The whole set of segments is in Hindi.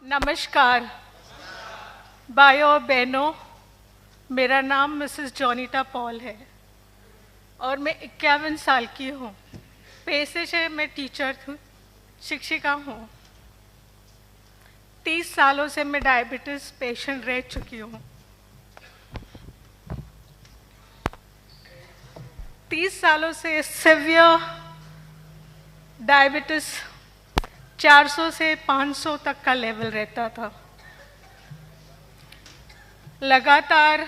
नमस्कार भाइयों और बहनों, मेरा नाम मिसेस जॉनीटा पॉल है और मैं 51 साल की हूँ। पेशे से मैं टीचर हूँ, शिक्षिका हूँ। 30 सालों से मैं डायबिटीज़ पेशेंट रह चुकी हूँ। 30 सालों से सिवियर डायबिटीज़ 400 से 500 तक का लेवल रहता था। लगातार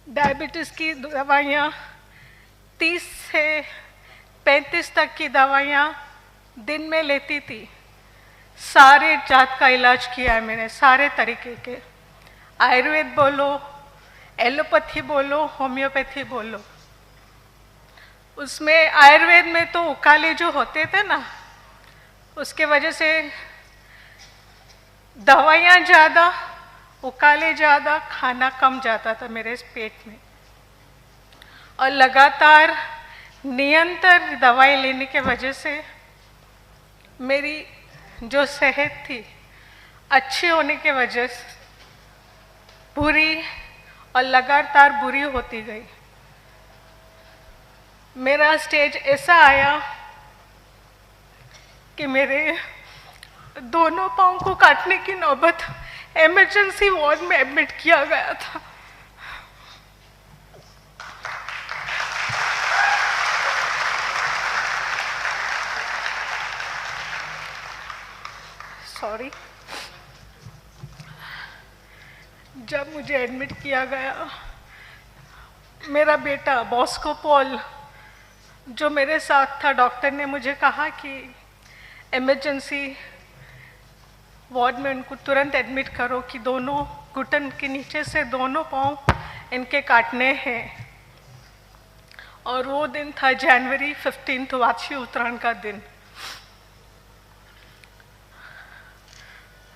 डायबिटीज़ की दवाइयाँ 30 से 35 तक की दवाइयाँ दिन में लेती थी। सारे जात का इलाज किया है मैंने, सारे तरीके के, आयुर्वेद बोलो, एलोपैथी बोलो, होम्योपैथी बोलो। उसमें आयुर्वेद में तो उकाले जो होते थे ना, उसके वजह से दवाइयाँ ज़्यादा, उकाले ज़्यादा, खाना कम जाता था मेरे पेट में। और लगातार निरंतर दवाई लेने के वजह से मेरी जो सेहत थी अच्छी होने के वजह से बुरी और लगातार बुरी होती गई। मेरा स्टेज ऐसा आया कि मेरे दोनों पाँव को काटने की नौबत, इमरजेंसी वार्ड में एडमिट किया गया था। सॉरी। जब मुझे एडमिट किया गया, मेरा बेटा बॉस्को पॉल जो मेरे साथ था, डॉक्टर ने मुझे कहा कि इमरजेंसी वार्ड में उनको तुरंत एडमिट करो कि दोनों घुटन के नीचे से दोनों पाँव इनके काटने हैं। और वो दिन था जनवरी 15, वाची उत्तरायण का दिन।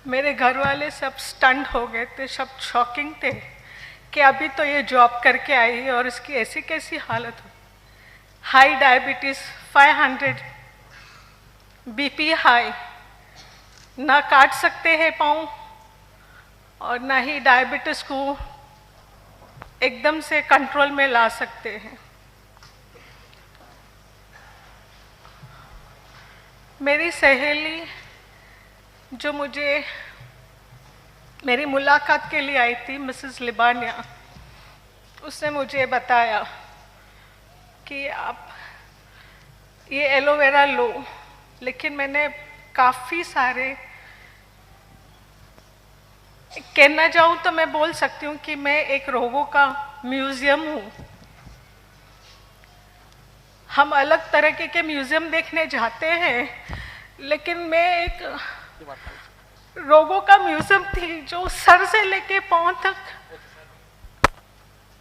मेरे घर वाले सब स्टंट हो गए थे, सब शॉकिंग थे कि अभी तो ये जॉब करके आई है और इसकी ऐसी कैसी हालत हो। हाई डायबिटीज़ 500, बीपी हाई, ना काट सकते हैं पाँव और ना ही डायबिटीज़ को एकदम से कंट्रोल में ला सकते हैं। मेरी सहेली जो मुझे मेरी मुलाकात के लिए आई थी, मिसेस लिबानिया, उसने मुझे बताया कि आप ये एलोवेरा लो। लेकिन मैंने काफ़ी सारे, कहना चाहूँ तो मैं बोल सकती हूँ कि मैं एक रोगों का म्यूज़ियम हूँ। हम अलग तरह के म्यूज़ियम देखने जाते हैं, लेकिन मैं एक रोगों का म्यूज़ियम थी जो सर से लेके पाँव तक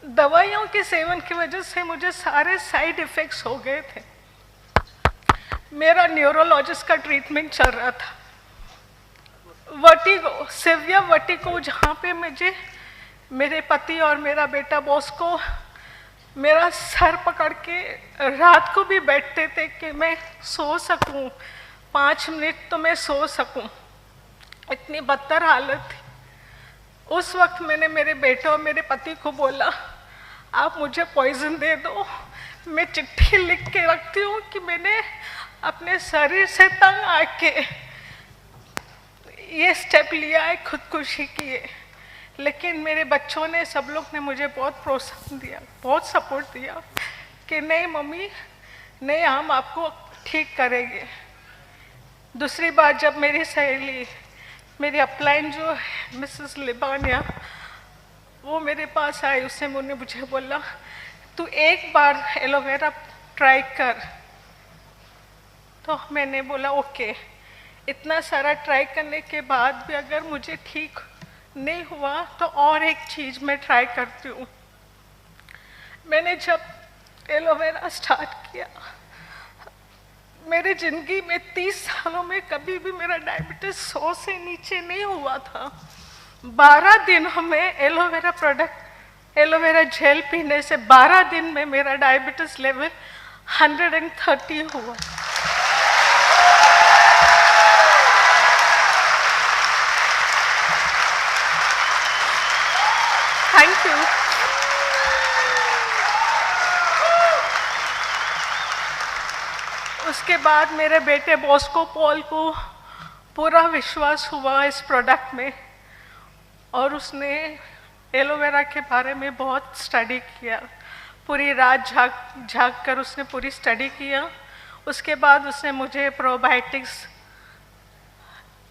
दवाइयों के सेवन की वजह से मुझे सारे साइड इफ़ेक्ट्स हो गए थे। मेरा न्यूरोलॉजिस्ट का ट्रीटमेंट चल रहा था। वर्टिगो, सिवियर वर्टिगो, जहाँ पे मुझे मेरे पति और मेरा बेटा बॉस को मेरा सर पकड़ के रात को भी बैठते थे कि मैं सो सकूं, 5 मिनट तो मैं सो सकूं। इतनी बदतर हालत थी। उस वक्त मैंने मेरे बेटे और मेरे पति को बोला, आप मुझे पॉइजन दे दो। मैं चिट्ठी लिख के रखती हूँ कि मैंने अपने शरीर से तंग आके ये स्टेप लिया है, खुदकुशी की है। लेकिन मेरे बच्चों ने, सब लोग ने मुझे बहुत प्रोत्साहन दिया, बहुत सपोर्ट दिया कि नहीं मम्मी, नहीं, हम आपको ठीक करेंगे। दूसरी बात, जब मेरी सहेली, मेरी अपलाइन जो है मिसेस लिबानिया, वो मेरे पास आई, उसने मुझे बोला तू एक बार एलोवेरा ट्राई कर। तो मैंने बोला ओके। इतना सारा ट्राई करने के बाद भी अगर मुझे ठीक नहीं हुआ तो और एक चीज़ मैं ट्राई करती हूँ। मैंने जब एलोवेरा स्टार्ट किया, मेरी ज़िंदगी में 30 सालों में कभी भी मेरा डायबिटीज़ 100 से नीचे नहीं हुआ था। 12 दिन हमें एलोवेरा प्रोडक्ट, एलोवेरा जेल पीने से 12 दिन में मेरा डायबिटीज़ लेवल 130 हुआ। बाद मेरे बेटे बॉस्को पॉल को पूरा विश्वास हुआ इस प्रोडक्ट में, और उसने एलोवेरा के बारे में बहुत स्टडी किया। पूरी रात झाग कर उसने पूरी स्टडी किया। उसके बाद उसने मुझे प्रोबायोटिक्स,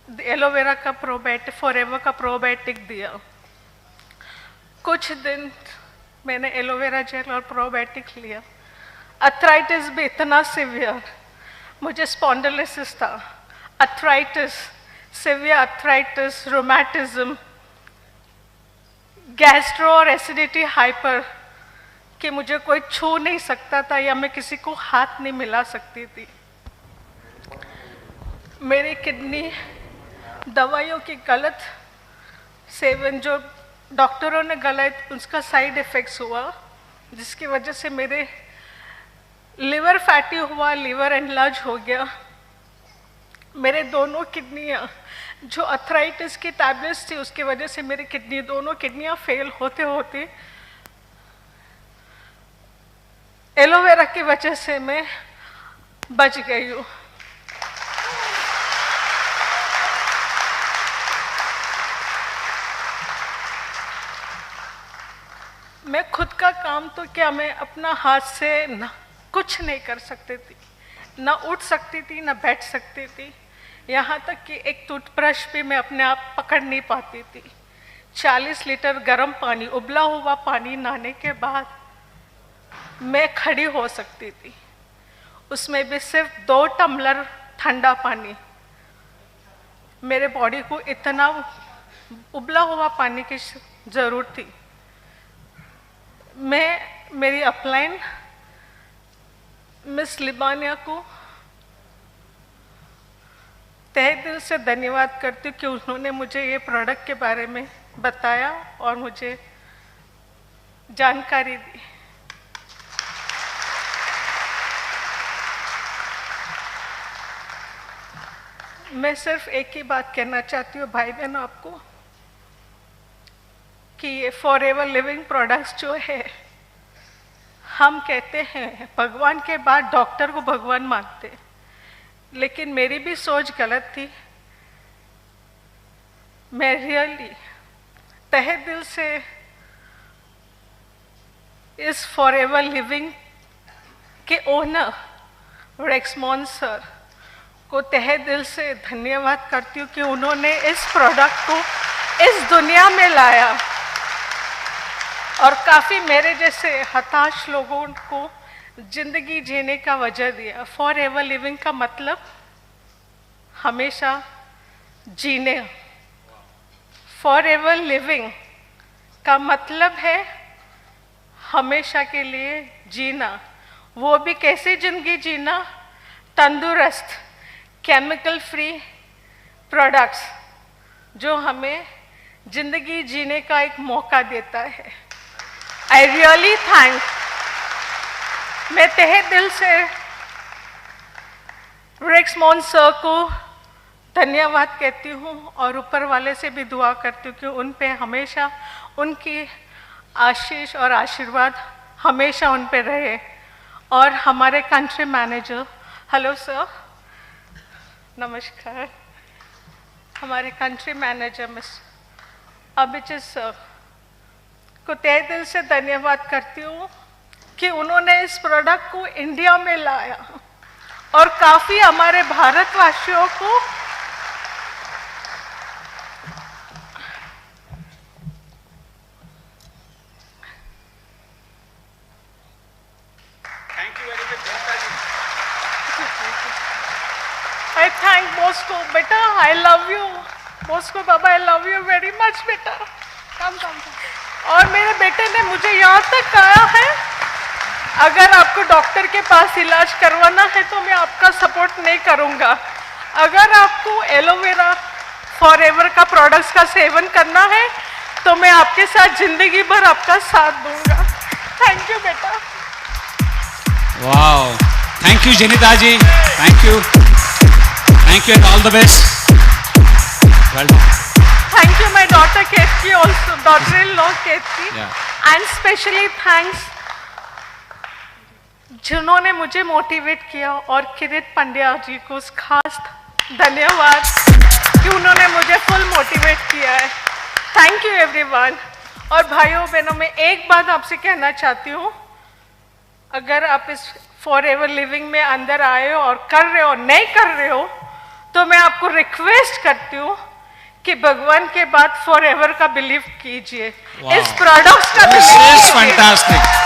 एलोवेरा का प्रोबायोटिक, फॉरएवर का प्रोबायोटिक दिया। कुछ दिन मैंने एलोवेरा जेल और प्रोबायोटिक लिया। अर्थराइटिस भी इतना सिवियर, मुझे स्पॉन्डिलोसिस था, अर्थराइटिस, सिवियर अर्थराइटिस, रोमैटिज्म, गैस्ट्रो और एसिडिटी हाइपर, कि मुझे कोई छू नहीं सकता था या मैं किसी को हाथ नहीं मिला सकती थी। मेरी किडनी दवाइयों की गलत सेवन, जो डॉक्टरों ने गलत, उसका साइड इफ़ेक्ट्स हुआ, जिसकी वजह से मेरे लिवर फैटी हुआ, लिवर एनलार्ज हो गया। मेरे दोनों किडनियाँ, जो अर्थराइटिस की टैबलेट्स थी उसकी वजह से मेरी किडनी, दोनों किडनियाँ फेल होते होते एलोवेरा की वजह से मैं बच गई हूँ। मैं खुद का काम तो क्या, मैं अपना हाथ से ना कुछ नहीं कर सकती थी, ना उठ सकती थी, ना बैठ सकती थी। यहाँ तक कि एक टूथब्रश भी मैं अपने आप पकड़ नहीं पाती थी। 40 लीटर गर्म पानी, उबला हुआ पानी नहाने के बाद मैं खड़ी हो सकती थी, उसमें भी सिर्फ 2 टम्बलर ठंडा पानी। मेरे बॉडी को इतना उबला हुआ पानी की ज़रूरत थी। मैं मेरी अपलाइन मिस लिबानिया को तहे दिल से धन्यवाद करती हूँ कि उन्होंने मुझे ये प्रोडक्ट के बारे में बताया और मुझे जानकारी दी। मैं सिर्फ एक ही बात कहना चाहती हूँ भाई बहनों आपको, कि ये फॉरएवर लिविंग प्रोडक्ट्स जो है, हम कहते हैं भगवान के बाद डॉक्टर को भगवान मानते, लेकिन मेरी भी सोच गलत थी। मैं रियली तहे दिल से इस फॉरएवर लिविंग के ओनर रेक्समोन सर को तहे दिल से धन्यवाद करती हूँ कि उन्होंने इस प्रोडक्ट को इस दुनिया में लाया और काफ़ी मेरे जैसे हताश लोगों को जिंदगी जीने का वजह दिया। फॉरएवर लिविंग का मतलब हमेशा जीने, फॉरएवर लिविंग का मतलब है हमेशा के लिए जीना। वो भी कैसे जिंदगी जीना? तंदुरुस्त, केमिकल फ्री प्रोडक्ट्स जो हमें जिंदगी जीने का एक मौका देता है। आई रियली थैंक, मैं तहे दिल से रेक्समोन सर को धन्यवाद कहती हूँ और ऊपर वाले से भी दुआ करती हूँ कि उन पे हमेशा उनकी आशीष और आशीर्वाद हमेशा उन पे रहे। और हमारे कंट्री मैनेजर, हेलो सर, नमस्कार, हमारे country manager miss Abhijit sir को तहे दिल से धन्यवाद करती हूँ कि उन्होंने इस प्रोडक्ट को इंडिया में लाया और काफ़ी हमारे भारतवासियों को I thank Bosco, बेटा, I love you, Bosco Baba, I love you very much बेटा, कम। और मेरे बेटे ने मुझे यहाँ तक कहा है, अगर आपको डॉक्टर के पास इलाज करवाना है तो मैं आपका सपोर्ट नहीं करूँगा, अगर आपको एलोवेरा फॉरएवर का प्रोडक्ट्स का सेवन करना है तो मैं आपके साथ जिंदगी भर आपका साथ दूंगा। थैंक यू बेटा। Wow, thank you Janita ji, thank you and all the best. Well done. Thank you my daughter Ketki also, daughter-in-law Ketki. Yeah. And specially thanks जिन्होंने मुझे मोटिवेट किया, और किरीट पंड्या जी को खास धन्यवाद कि उन्होंने मुझे फुल मोटिवेट किया है। Thank you everyone. और भाइयों बहनों, मैं एक बात आपसे कहना चाहती हूँ, अगर आप इस फॉर एवर लिविंग में अंदर आए हो और कर रहे हो, नहीं कर रहे हो, तो मैं आपको रिक्वेस्ट करती हूँ कि भगवान के बाद फॉर एवर का बिलीव कीजिए, इस प्रोडक्ट्स का बिलीव कीजिए। फैंटास्टिक।